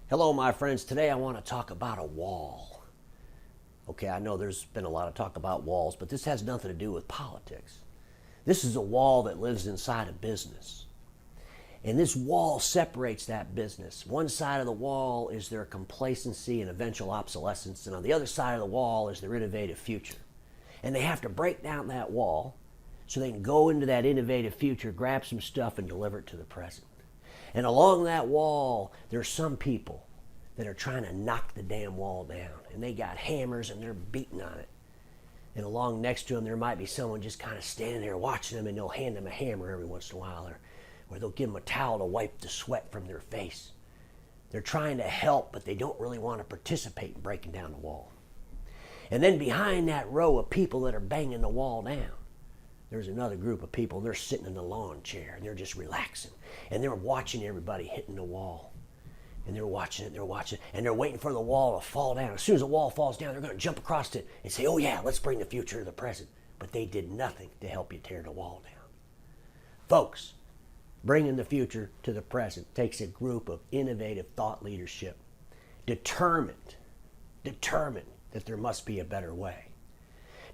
Hello, my friends. Today I want to talk about a wall. Okay, I know there's been a lot of talk about walls, but this has nothing to do with politics. This is a wall that lives inside a business. And this wall separates that business. One side of the wall is their complacency and eventual obsolescence, and on the other side of the wall is their innovative future. And they have to break down that wall so they can go into that innovative future, grab some stuff, and deliver it to the present. And along that wall, there's some people that are trying to knock the damn wall down. And they got hammers and they're beating on it. And along next to them, there might be someone just kind of standing there watching them, and they'll hand them a hammer every once in a while, or they'll give them a towel to wipe the sweat from their face. They're trying to help, but they don't really want to participate in breaking down the wall. And then behind that row of people that are banging the wall down, there's another group of people, and they're sitting in the lawn chair, and they're just relaxing. And they're watching everybody hitting the wall. And they're watching it, and they're waiting for the wall to fall down. As soon as the wall falls down, they're going to jump across it and say, oh yeah, let's bring the future to the present. But they did nothing to help you tear the wall down. Folks, bringing the future to the present takes a group of innovative thought leadership, determined that there must be a better way.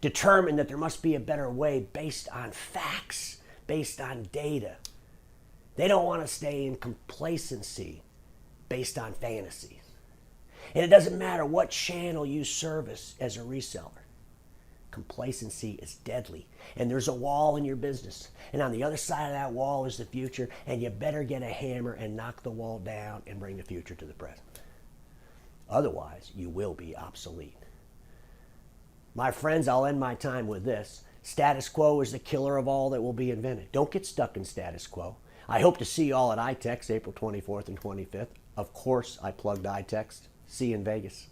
Determined that there must be a better way based on facts, based on data. They don't want to stay in complacency based on fantasies. And it doesn't matter what channel you service as a reseller. Complacency is deadly. And there's a wall in your business. And on the other side of that wall is the future. And you better get a hammer and knock the wall down and bring the future to the present. Otherwise, you will be obsolete. My friends, I'll end my time with this. Status quo is the killer of all that will be invented. Don't get stuck in status quo. I hope to see you all at iTex April 24th and 25th. Of course, I plugged iTex. See you in Vegas.